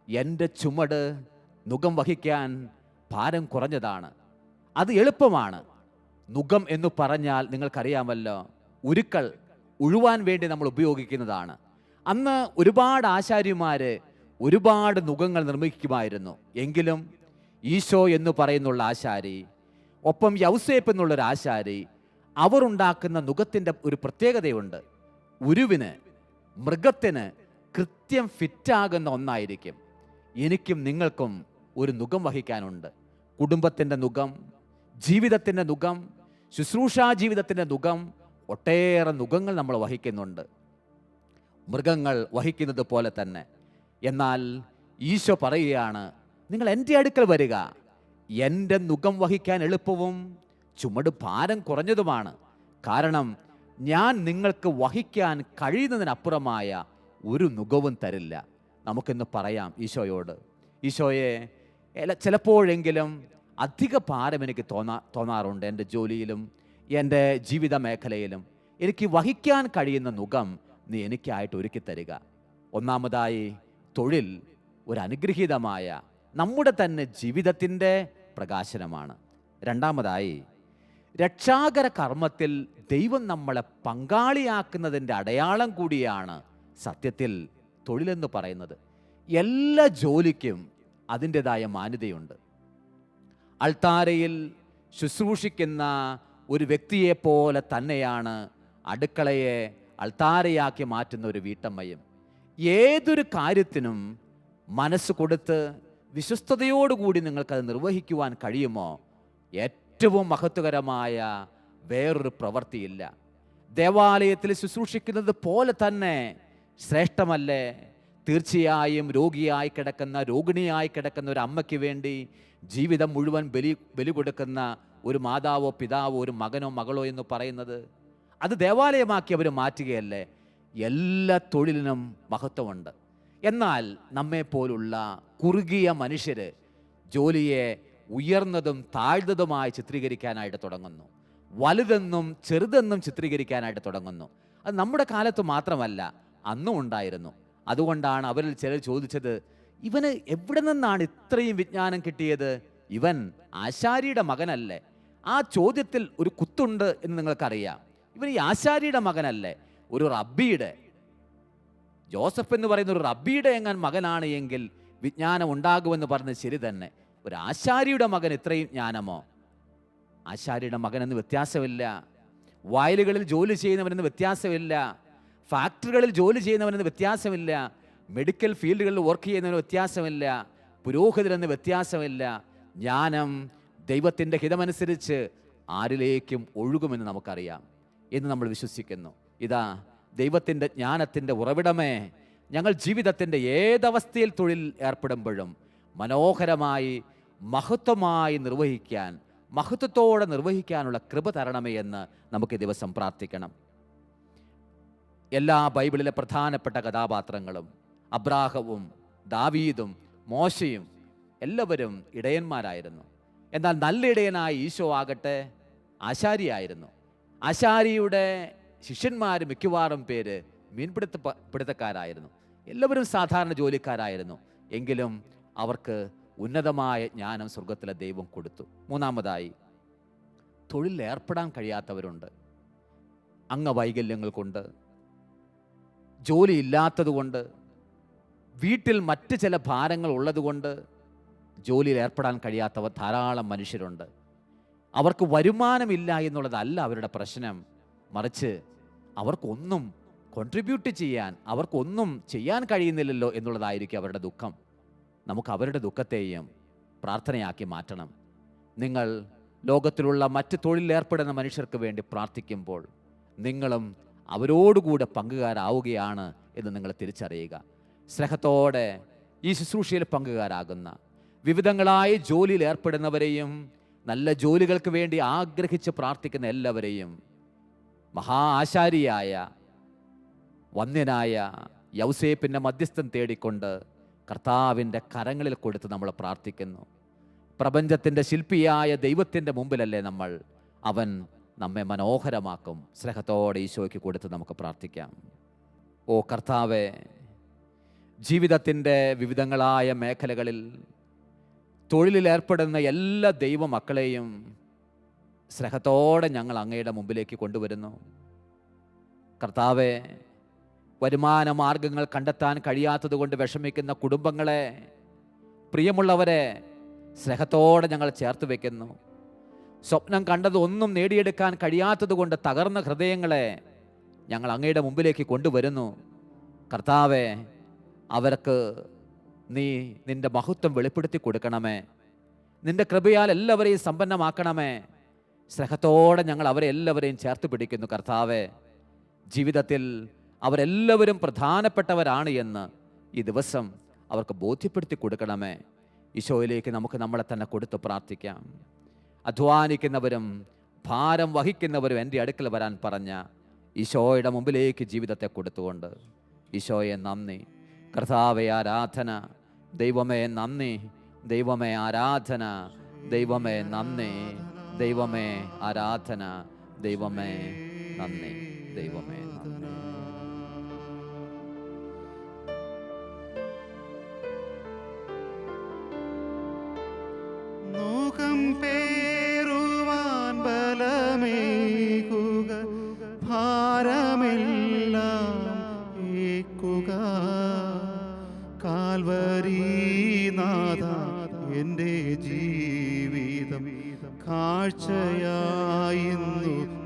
Speaker 3: എൻ്റെ ചുമട് നുകം വഹിക്കാൻ ഭാരം കുറഞ്ഞതാണ്, അത് എളുപ്പമാണ്. നുകം എന്ന് പറഞ്ഞാൽ നിങ്ങൾക്കറിയാമല്ലോ, ഉരുക്കൾ ഉഴുവാൻ വേണ്ടി നമ്മൾ ഉപയോഗിക്കുന്നതാണ്. അന്ന് ഒരുപാട് ആശാരിമാർ ഒരുപാട് നുകങ്ങൾ നിർമ്മിക്കുമായിരുന്നു. എങ്കിലും ഈശോ എന്ന് പറയുന്നുള്ള ആശാരി, ഒപ്പം യൗസേപ്പ് എന്നുള്ളൊരു ആശാരി, അവർ ഉണ്ടാക്കുന്ന നുകത്തിൻ്റെ ഒരു പ്രത്യേകതയുണ്ട്. ഉരുവിന്, മൃഗത്തിന് കൃത്യം ഫിറ്റാകുന്ന ഒന്നായിരിക്കും. എനിക്കും നിങ്ങൾക്കും ഒരു നുകം വഹിക്കാനുണ്ട്. കുടുംബത്തിൻ്റെ നുകം, ജീവിതത്തിൻ്റെ നുകം, ശുശ്രൂഷാ ജീവിതത്തിൻ്റെ നുകം, ഒട്ടേറെ നുകങ്ങൾ നമ്മൾ വഹിക്കുന്നുണ്ട്, മൃഗങ്ങൾ വഹിക്കുന്നത് പോലെ തന്നെ. എന്നാൽ ഈശോ പറയുകയാണ്, നിങ്ങൾ എൻ്റെ അടുക്കൽ വരിക, എൻ്റെ നുകം വഹിക്കാൻ എളുപ്പവും ചുമട് ഭാരം കുറഞ്ഞതുമാണ്. കാരണം ഞാൻ നിങ്ങൾക്ക് വഹിക്കാൻ കഴിയുന്നതിനപ്പുറമായ ഒരു നുകവും തരില്ല. നമുക്കിന്ന് പറയാം ഈശോയോട്, ഈശോയെ, ചിലപ്പോഴെങ്കിലും അധിക ഭാരം എനിക്ക് തോന്നാറുണ്ട്. എൻ്റെ ജോലിയിലും എൻ്റെ ജീവിത മേഖലയിലും എനിക്ക് വഹിക്കാൻ കഴിയുന്ന നുകം നീ എനിക്കായിട്ട് ഒരുക്കി തരിക. ഒന്നാമതായി, തൊഴിൽ ഒരു അനുഗ്രഹീതമായ നമ്മുടെ തന്നെ ജീവിതത്തിൻ്റെ പ്രകാശനമാണ്. രണ്ടാമതായി, രക്ഷാകര കർമ്മത്തിൽ ദൈവം നമ്മളെ പങ്കാളിയാക്കുന്നതിൻ്റെ അടയാളം കൂടിയാണ് സത്യത്തിൽ തൊഴിലെന്ന് പറയുന്നത്. എല്ലാ ജോലിക്കും അതിൻ്റെതായ മാന്യതയുണ്ട്. അൾത്താരയിൽ ശുശ്രൂഷിക്കുന്ന ഒരു വ്യക്തിയെപ്പോലെ തന്നെയാണ് അടുക്കളയെ അൾത്താരയാക്കി മാറ്റുന്ന ഒരു വീട്ടമ്മയും. ഏതൊരു കാര്യത്തിനും മനസ്സ് കൊടുത്ത് വിശ്വസ്തയോടുകൂടി നിങ്ങൾക്കത് നിർവഹിക്കുവാൻ കഴിയുമോ, ഏറ്റവും മഹത്വകരമായ വേറൊരു പ്രവൃത്തിയില്ല. ദേവാലയത്തിൽ ശുശ്രൂഷിക്കുന്നത് പോലെ തന്നെ ശ്രേഷ്ഠമല്ലേ തീർച്ചയായും രോഗിയായി കിടക്കുന്ന, രോഗിണിയായി കിടക്കുന്ന ഒരു അമ്മയ്ക്ക് വേണ്ടി ജീവിതം മുഴുവൻ ബലി കൊടുക്കുന്ന ഒരു മാതാവോ പിതാവോ ഒരു മകനോ മകളോ എന്ന് പറയുന്നത്? അത് ദേവാലയമാക്കി അവർ മാറ്റുകയല്ലേ? എല്ലാ തൊഴിലിനും മഹത്വമുണ്ട്. എന്നാൽ നമ്മെപ്പോലുള്ള കുറുകിയ മനുഷ്യർ ജോലിയെ ഉയർന്നതും താഴ്ന്നതുമായി ചിത്രീകരിക്കാനായിട്ട് തുടങ്ങുന്നു, വലുതെന്നും ചെറുതെന്നും ചിത്രീകരിക്കാനായിട്ട് തുടങ്ങുന്നു. അത് നമ്മുടെ കാലത്ത് മാത്രമല്ല, അന്നും ഉണ്ടായിരുന്നു. അതുകൊണ്ടാണ് അവരിൽ ചിലർ ചോദിച്ചത്, ഇവന് എവിടെ നിന്നാണ് ഇത്രയും വിജ്ഞാനം കിട്ടിയത്? ഇവൻ ആശാരിയുടെ മകനല്ലേ? ആ ചോദ്യത്തിൽ ഒരു കുത്തുണ്ട് എന്ന് നിങ്ങൾക്കറിയാം. ഇവൻ ഈ ആശാരിയുടെ മകനല്ലേ? ഒരു റബ്ബിയുടെ, ജോസഫ് എന്ന് പറയുന്ന ഒരു റബ്ബിയുടെ എങ്ങാൻ മകനാണ് എങ്കിൽ വിജ്ഞാനം ഉണ്ടാകുമെന്ന് പറഞ്ഞത് ശരി തന്നെ. ഒരു ആശാരിയുടെ മകൻ ഇത്രയും ജ്ഞാനമോ? ആശാരിയുടെ മകനെന്ന് വ്യത്യാസമില്ല, വയലുകളിൽ ജോലി ചെയ്യുന്നവനെന്ന് വ്യത്യാസമില്ല, ഫാക്ടറികളിൽ ജോലി ചെയ്യുന്നവനെന്ന് വ്യത്യാസമില്ല, മെഡിക്കൽ ഫീൽഡുകളിൽ വർക്ക് ചെയ്യുന്നവന് വ്യത്യാസമില്ല, പുരോഹിതരെന്ന് വ്യത്യാസമില്ല. ജ്ഞാനം ദൈവത്തിൻ്റെ ഹിതമനുസരിച്ച് ആരിലേക്കും ഒഴുകുമെന്ന് നമുക്കറിയാം എന്ന് നമ്മൾ വിശ്വസിക്കുന്നു. ഇതാ ദൈവത്തിൻ്റെ ജ്ഞാനത്തിൻ്റെ ഉറവിടമേ, ഞങ്ങൾ ജീവിതത്തിൻ്റെ ഏതവസ്ഥയിൽ തൊഴിൽ ഏർപ്പെടുമ്പോഴും മനോഹരമായി മഹത്വമായി നിർവഹിക്കാൻ, മഹത്വത്തോടെ നിർവഹിക്കാനുള്ള കൃപ തരണമേ എന്ന് നമുക്ക് ദിവസം പ്രാർത്ഥിക്കണം. എല്ലാ ബൈബിളിലെ പ്രധാനപ്പെട്ട കഥാപാത്രങ്ങളും, അബ്രാഹവും ദാവീദും മോശയും എല്ലാവരും ഇടയന്മാരായിരുന്നു. എന്നാൽ നല്ല ഇടയനായ ഈശോ ആകട്ടെ ആശാരിയായിരുന്നു. ആശാരിയുടെ ശിഷ്യന്മാർ മിക്കവാറും പേര് മീൻപിടുത്തക്കാരായിരുന്നു. എല്ലാവരും സാധാരണ ജോലിക്കാരായിരുന്നു. എങ്കിലും അവർക്ക് ഉന്നതമായ ജ്ഞാനം സ്വർഗത്തിലെ ദൈവം കൊടുത്തു. മൂന്നാമതായി, തൊഴിലിൽ ഏർപ്പെടാൻ കഴിയാത്തവരുണ്ട്. അംഗവൈകല്യങ്ങൾ കൊണ്ട്, ജോലിയില്ലാത്തതുകൊണ്ട്, വീട്ടിൽ മറ്റ് ചില ഭാരങ്ങൾ ഉള്ളതുകൊണ്ട് ജോലിയിൽ ഏർപ്പെടാൻ കഴിയാത്തവർ ധാരാളം മനുഷ്യരുണ്ട്. അവർക്ക് വരുമാനമില്ല എന്നുള്ളതല്ല അവരുടെ പ്രശ്നം, മറിച്ച് അവർക്കൊന്നും കോൺട്രിബ്യൂട്ട് ചെയ്യാൻ, അവർക്കൊന്നും ചെയ്യാൻ കഴിയുന്നില്ലല്ലോ എന്നുള്ളതായിരിക്കും അവരുടെ ദുഃഖം. നമുക്ക് അവരുടെ ദുഃഖത്തെയും പ്രാർത്ഥനയാക്കി മാറ്റണം. നിങ്ങൾ ലോകത്തിലുള്ള മറ്റ് തൊഴിലേർപ്പെടുന്ന മനുഷ്യർക്ക് വേണ്ടി പ്രാർത്ഥിക്കുമ്പോൾ നിങ്ങളും അവരോടുകൂടെ പങ്കുകാരാവുകയാണ് എന്ന് നിങ്ങൾ തിരിച്ചറിയുക. സ്നേഹത്തോടെ ഈ ശുശ്രൂഷയിൽ പങ്കുകാരാകുന്ന, വിവിധങ്ങളായ ജോലിയിൽ ഏർപ്പെടുന്നവരെയും നല്ല ജോലികൾക്ക് വേണ്ടി ആഗ്രഹിച്ച് പ്രാർത്ഥിക്കുന്ന എല്ലാവരെയും മഹാ ആശാരിയായ വന്ദ്യനായ യൗസേപ്പിൻ്റെ മധ്യസ്ഥം തേടിക്കൊണ്ട് കർത്താവിൻ്റെ കരങ്ങളിൽ കൊടുത്ത് നമ്മൾ പ്രാർത്ഥിക്കുന്നു. പ്രപഞ്ചത്തിൻ്റെ ശില്പിയായ ദൈവത്തിൻ്റെ മുമ്പിലല്ലേ നമ്മൾ, അവൻ നമ്മെ മനോഹരമാക്കും. സ്നേഹത്തോടെ ഈശോയ്ക്ക് കൊടുത്ത് നമുക്ക് പ്രാർത്ഥിക്കാം. ഓ കർത്താവേ, ജീവിതത്തിൻ്റെ വിവിധങ്ങളായ മേഖലകളിൽ തൊഴിലിലേർപ്പെടുന്ന എല്ലാ ദൈവമക്കളെയും സ്നേഹത്തോടെ ഞങ്ങൾ അങ്ങയുടെ മുമ്പിലേക്ക് കൊണ്ടുവരുന്നു. കർത്താവേ, വരുമാന മാർഗങ്ങൾ കണ്ടെത്താൻ കഴിയാത്തത് കൊണ്ട് വിഷമിക്കുന്ന കുടുംബങ്ങളെ, പ്രിയമുള്ളവരെ സ്നേഹത്തോടെ ഞങ്ങൾ ചേർത്ത് വയ്ക്കുന്നു. സ്വപ്നം കണ്ടതൊന്നും നേടിയെടുക്കാൻ കഴിയാത്തത് കൊണ്ട് തകർന്ന ഹൃദയങ്ങളെ ഞങ്ങൾ അങ്ങയുടെ മുമ്പിലേക്ക് കൊണ്ടുവരുന്നു. കർത്താവേ, അവർക്ക് നീ നിൻ്റെ മഹത്വം വെളിപ്പെടുത്തി കൊടുക്കണമേ. നിൻ്റെ കൃപയാൽ എല്ലാവരെയും സമ്പന്നമാക്കണമേ. സ്നേഹത്തോടെ ഞങ്ങൾ അവരെ എല്ലാവരെയും ചേർത്ത് പിടിക്കുന്നു. കർത്താവേ, ജീവിതത്തിൽ അവരെല്ലാവരും പ്രധാനപ്പെട്ടവരാണ് എന്ന് ഈ ദിവസം അവർക്ക് ബോധ്യപ്പെടുത്തി കൊടുക്കണമേ. ഈശോയിലേക്ക് നമുക്ക് നമ്മളെ തന്നെ കൊടുത്ത് പ്രാർത്ഥിക്കാം. അധ്വാനിക്കുന്നവരും ഭാരം വഹിക്കുന്നവരും എൻ്റെ അടുക്കൽ വരാൻ പറഞ്ഞ ഈശോയുടെ മുമ്പിലേക്ക് ജീവിതത്തെ കൊടുത്തുകൊണ്ട്, ഈശോയെ നന്ദി. കർത്താവേ ആരാധന. ദൈവമേ നന്ദി. ദൈവമേ ആരാധന. ദൈവമേ നന്ദി. ദൈവമേ ആരാധന. ദൈവമേ നന്ദി. ദൈവമേ നന്ദി.
Speaker 2: നോകം പേറുവാൻ ബലമേകുക, ഭാരമെല്ലാം ഏക്കുക. കാൽവരീനാഥ എൻ്റെ ജീവിതം കാഴ്ചയായിന്നു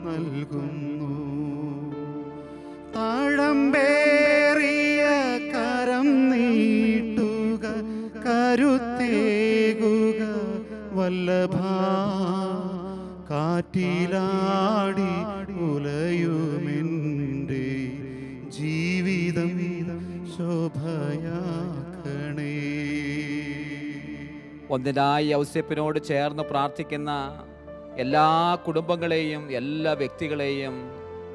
Speaker 2: നൽകുന്നു. താഴമ്പേറിയ കരം നീട്ടുക, കരുത്തേകുക വല്ലഭ. കാറ്റിലാടി ഉലയുമെൻ്റെ ജീവിതം ശോഭയാക്കണേ.
Speaker 3: ഒന്നിനായി ഔസേപ്പിനോട് ചേർന്ന് പ്രാർത്ഥിക്കുന്ന എല്ലാ കുടുംബങ്ങളെയും എല്ലാ വ്യക്തികളെയും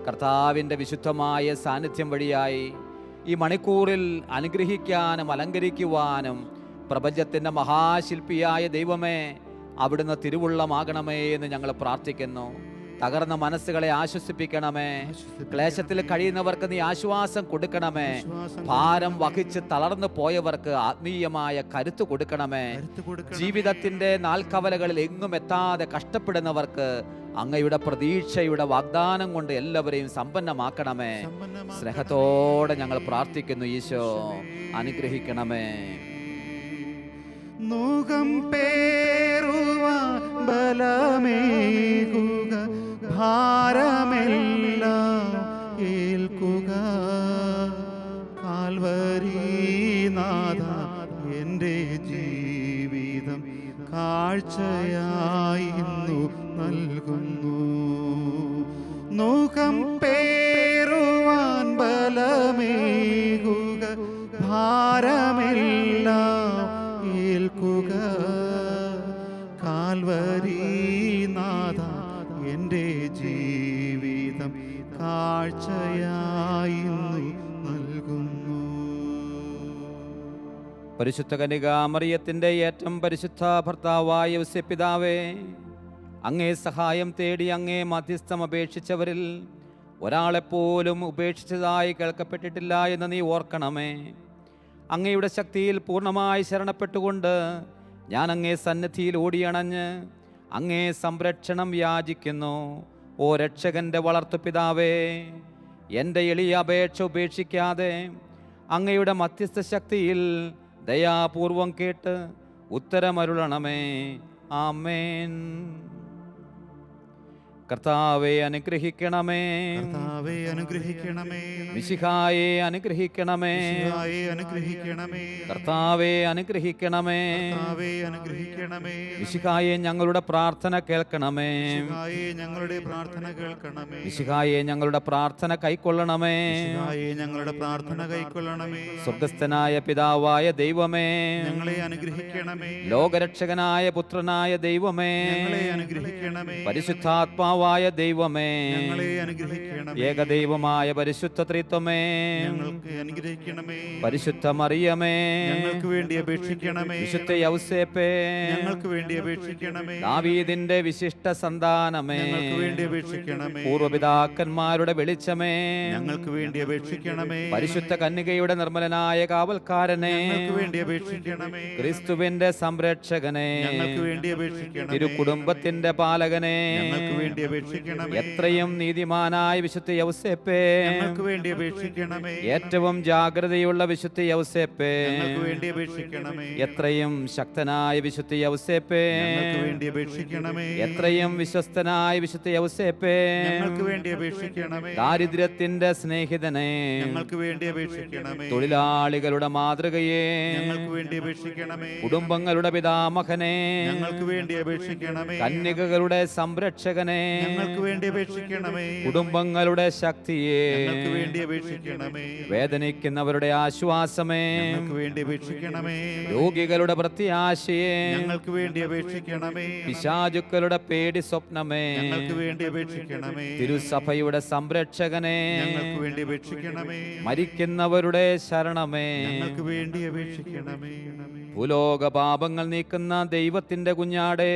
Speaker 3: കർത്താവിൻ്റെ വിശുദ്ധമായ സാന്നിധ്യം വഴിയായി ഈ മണിക്കൂറിൽ അനുഗ്രഹിക്കാനും അലങ്കരിക്കുവാനും പ്രപഞ്ചത്തിൻ്റെ മഹാശില്പിയായ ദൈവമേ, അവിടുന്ന് തിരുവുള്ളമാകണമേ എന്ന് ഞങ്ങൾ പ്രാർത്ഥിക്കുന്നു. തകർന്ന മനസ്സുകളെ ആശ്വസിപ്പിക്കണമേ. ക്ലേശത്തിൽ കഴിയുന്നവർക്ക് നീ ആശ്വാസം കൊടുക്കണമേ. ഭാരം വഹിച്ച് തളർന്നു പോയവർക്ക് ആത്മീയമായ കരുത്ത് കൊടുക്കണമേ. ജീവിതത്തിന്റെ നാൽക്കവലകളിൽ എങ്ങും എത്താതെ കഷ്ടപ്പെടുന്നവർക്ക് അങ്ങയുടെ പ്രതീക്ഷയുടെ വാഗ്ദാനം കൊണ്ട് എല്ലാവരെയും സമ്പന്നമാക്കണമേ. സ്നേഹത്തോടെ ഞങ്ങൾ പ്രാർത്ഥിക്കുന്നു. ഈശോ അനുഗ്രഹിക്കണമേ.
Speaker 2: നോകം പേറുവാൻ ബലമേകുക, ഭാരമെല്ലാം ഏൽക്കുക. കാൽവരീനാഥ എൻ്റെ ജീവിതം കാഴ്ചയായിന്നു നൽകുന്നു. നോകം പേറുവാൻ ബലമേകുക, ഭാരമെല്ലാം ഏൽക്കുക. കാൽവരീനാഥ എൻ്റെ ജീവിതം കാഴ്ചയായിന്നു നൽകുന്നു.
Speaker 3: പരിശുദ്ധ കന്യകാമറിയത്തിൻ്റെ ഏറ്റവും പരിശുദ്ധ ഭർത്താവായ യോസേപ്പിതാവേ, അങ്ങേ സഹായം തേടി അങ്ങേ മധ്യസ്ഥം അപേക്ഷിച്ചവരിൽ ഒരാളെപ്പോലും ഉപേക്ഷിച്ചതായി കേൾക്കപ്പെട്ടിട്ടില്ല എന്ന് നീ ഓർക്കണമേ. അങ്ങയുടെ ശക്തിയിൽ പൂർണ്ണമായി ശരണപ്പെട്ടുകൊണ്ട് ഞാൻ അങ്ങേ സന്നിധിയിൽ ഓടിയണഞ്ഞ് അങ്ങേ സംരക്ഷണം യാചിക്കുന്നു. ഓ രക്ഷകന്റെ വളർത്തുപിതാവേ, എൻ്റെ എളിയ അപേക്ഷ ഉപേക്ഷിക്കാതെ അങ്ങയുടെ മധ്യസ്ഥ ശക്തിയിൽ ദയാപൂർവം കേട്ട് ഉത്തരമരുളണമേ. ആമേൻ. കർത്താവേ അനുഗ്രഹിക്കണമേ.
Speaker 2: കർത്താവേ അനുഗ്രഹിക്കണമേ.
Speaker 3: മിശിഹായെ അനുഗ്രഹിക്കണമേ.
Speaker 2: മിശിഹായെ അനുഗ്രഹിക്കണമേ.
Speaker 3: കർത്താവേ അനുഗ്രഹിക്കണമേ.
Speaker 2: കർത്താവേ അനുഗ്രഹിക്കണമേ.
Speaker 3: മിശിഹായെ ഞങ്ങളുടെ പ്രാർത്ഥന കേൾക്കണമേ.
Speaker 2: മിശിഹായെ ഞങ്ങളുടെ പ്രാർത്ഥന കേൾക്കണമേ.
Speaker 3: മിശിഹായെ ഞങ്ങളുടെ പ്രാർത്ഥന കൈക്കൊള്ളണമേ.
Speaker 2: മിശിഹായെ ഞങ്ങളുടെ പ്രാർത്ഥന കൈക്കൊള്ളണമേ.
Speaker 3: സ്വർഗ്ഗസ്ഥനായ പിതാവായ ദൈവമേ,
Speaker 2: ഞങ്ങളെ അനുഗ്രഹിക്കണമേ.
Speaker 3: ലോകരക്ഷകനായ പുത്രനായ ദൈവമേ,
Speaker 2: ഞങ്ങളെ അനുഗ്രഹിക്കണമേ.
Speaker 3: പരിശുദ്ധാത്മാവായ പിതാവായ ദൈവമേ,
Speaker 2: ഞങ്ങളെ അനുഗ്രഹിക്കണമേ.
Speaker 3: ഏകദൈവമായ പരിശുദ്ധ ത്രിത്വമേ,
Speaker 2: ഞങ്ങൾക്ക് അനുഗ്രഹിക്കണമേ.
Speaker 3: പരിശുദ്ധ മറിയമേ,
Speaker 2: ഞങ്ങൾക്ക് വേണ്ടി അപേക്ഷിക്കണമേ.
Speaker 3: വിശുദ്ധ യൗസേപ്പേ,
Speaker 2: ഞങ്ങൾക്ക് വേണ്ടി അപേക്ഷിക്കണമേ.
Speaker 3: ദാവീദിന്റെ വിശിഷ്ട സന്താനമേ,
Speaker 2: ഞങ്ങൾക്ക് വേണ്ടി അപേക്ഷിക്കണമേ.
Speaker 3: പൂർവപിതാക്കന്മാരുടെ വെളിച്ചമേ,
Speaker 2: ഞങ്ങൾക്ക് വേണ്ടി അപേക്ഷിക്കണമേ.
Speaker 3: പരിശുദ്ധ കന്യകയുടെ നിർമ്മലനായ കാവൽക്കാരനെ,
Speaker 2: ഞങ്ങൾക്ക് വേണ്ടി അപേക്ഷിക്കണമേ.
Speaker 3: ക്രിസ്തുവിന്റെ സംരക്ഷകനെ,
Speaker 2: ഞങ്ങൾക്ക് വേണ്ടി അപേക്ഷിക്കണമേ.
Speaker 3: തിരുക്കുടുംബത്തിന്റെ പാലകനെ,
Speaker 2: ഞങ്ങൾക്ക് വേണ്ടി അപേക്ഷിക്കണമേ.
Speaker 3: എത്രയും നീതിമാനായ വിശുദ്ധ യൗസേപ്പേ,
Speaker 2: ഞങ്ങൾക്ക് വേണ്ടി അപേക്ഷിക്കണമേ.
Speaker 3: ഏറ്റവും ജാഗ്രതയുള്ള വിശുദ്ധ യൗസേപ്പേ,
Speaker 2: ഞങ്ങൾക്ക് വേണ്ടി അപേക്ഷിക്കണമേ.
Speaker 3: എത്രയും ശക്തനായ വിശുദ്ധ യൗസേപ്പേ,
Speaker 2: ഞങ്ങൾക്ക് വേണ്ടി അപേക്ഷിക്കണമേ.
Speaker 3: എത്രയും വിശ്വസ്തനായ വിശുദ്ധ യൗസേപ്പേ,
Speaker 2: ഞങ്ങൾക്ക് വേണ്ടി അപേക്ഷിക്കണമേ.
Speaker 3: ദാരിദ്ര്യത്തിന്റെ സ്നേഹിതനെ,
Speaker 2: ഞങ്ങൾക്ക് വേണ്ടി അപേക്ഷിക്കണമേ.
Speaker 3: തൊഴിലാളികളുടെ മാതൃകയെ,
Speaker 2: ഞങ്ങൾക്ക് വേണ്ടി അപേക്ഷിക്കണമേ.
Speaker 3: കുടുംബങ്ങളുടെ പിതാമഹനെ,
Speaker 2: ഞങ്ങൾക്ക് വേണ്ടി അപേക്ഷിക്കണമേ.
Speaker 3: കന്യകകളുടെ സംരക്ഷകനെ,
Speaker 2: ഞങ്ങൾക്ക് വേണ്ടി അപേക്ഷിക്കണമേ.
Speaker 3: കുടുംബങ്ങളുടെ ശക്തിയെ,
Speaker 2: ഞങ്ങൾക്ക് വേണ്ടി അപേക്ഷിക്കണമേ.
Speaker 3: വേദനിക്കുന്നവരുടെ ആശ്വാസമേ,
Speaker 2: ഞങ്ങൾക്ക് വേണ്ടി അപേക്ഷിക്കണമേ.
Speaker 3: രോഗികളുടെ പ്രത്യാശയെ,
Speaker 2: ഞങ്ങൾക്ക് വേണ്ടി അപേക്ഷിക്കണമേ.
Speaker 3: പിശാചുക്കളുടെ പേടി സ്വപ്നമേ,
Speaker 2: ഞങ്ങൾക്ക് വേണ്ടി അപേക്ഷിക്കണമേ.
Speaker 3: തിരുസഭയുടെ സംരക്ഷകനെ,
Speaker 2: ഞങ്ങൾക്ക് വേണ്ടി അപേക്ഷിക്കണമേ.
Speaker 3: മരിക്കുന്നവരുടെ ശരണമേ,
Speaker 2: ഞങ്ങൾക്ക് വേണ്ടി അപേക്ഷിക്കണമേ.
Speaker 3: ഭൂലോക പാപങ്ങൾ നീക്കുന്ന ദൈവത്തിന്റെ കുഞ്ഞാടേ,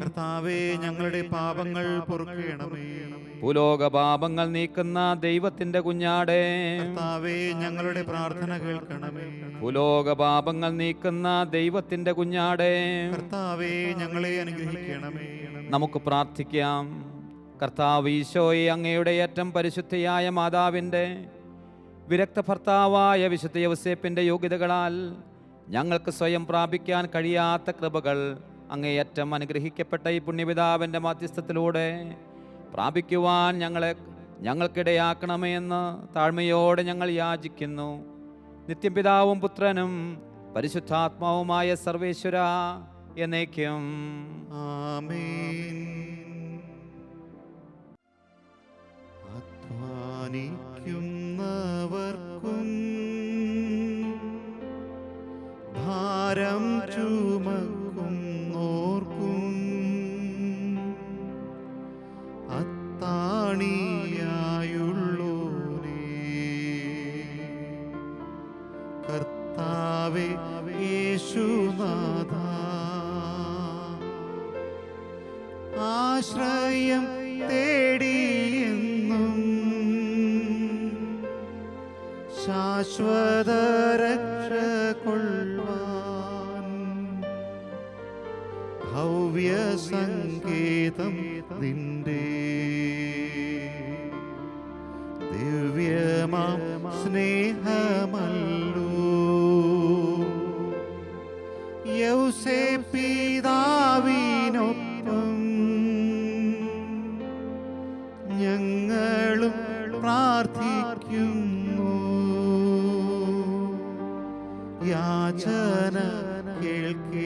Speaker 2: കർത്താവേ, ഞങ്ങളുടെ പാപങ്ങൾ പൊറുക്കണമേ.
Speaker 3: ഭൂലോക പാപങ്ങൾ നീക്കുന്ന ദൈവത്തിന്റെ കുഞ്ഞാടേ,
Speaker 2: കർത്താവേ, ഞങ്ങളുടെ പ്രാർത്ഥന കേൾക്കണമേ.
Speaker 3: ഭൂലോക പാപങ്ങൾ നീക്കുന്ന ദൈവത്തിന്റെ കുഞ്ഞാടേ,
Speaker 2: കർത്താവേ, ഞങ്ങളെ അനുഗ്രഹിക്കണമേ.
Speaker 3: നമുക്ക് പ്രാർത്ഥിക്കാം. കർത്താവ് ഈശോയെ, അങ്ങയുടെ ഏറ്റവും പരിശുദ്ധയായ മാതാവിൻ്റെ വിരക്ത ഭർത്താവായ വിശുദ്ധ യൗസേപ്പിൻ്റെ യോഗ്യതകളാൽ ഞങ്ങൾക്ക് സ്വയം പ്രാപിക്കാൻ കഴിയാത്ത കൃപകൾ അങ്ങേയറ്റം അനുഗ്രഹിക്കപ്പെട്ട ഈ പുണ്യപിതാവിൻ്റെ മധ്യസ്ഥത്തിലൂടെ പ്രാപിക്കുവാൻ ഞങ്ങൾക്കിടയാക്കണമേ എന്ന് താഴ്മയോടെ ഞങ്ങൾ യാചിക്കുന്നു. നിത്യപിതാവും പുത്രനും പരിശുദ്ധാത്മാവുമായ സർവേശ്വര എന്നേക്കും
Speaker 2: ആമേൻ. അധ്വാനിക്കുന്നവർക്കും ഭാരം ചുമക്കുന്നോർക്കും അത്താണിയായുള്ളോരേ, കർത്താവേ യേശുനാഥ, ആശ്രയം തേടിയെന്നും ശാശ്വത രക്ഷ കൊള്ളുവാൻ ഭവ്യ സങ്കേതം നിന്റെ ദിവ്യമാം സ്നേഹമല്ലോ. യൗസേപ്പിതാവിനൊപ്പം ഞങ്ങളും പ്രാർത്ഥിക്കുന്നു. യാചന കേൾക്കണമേ.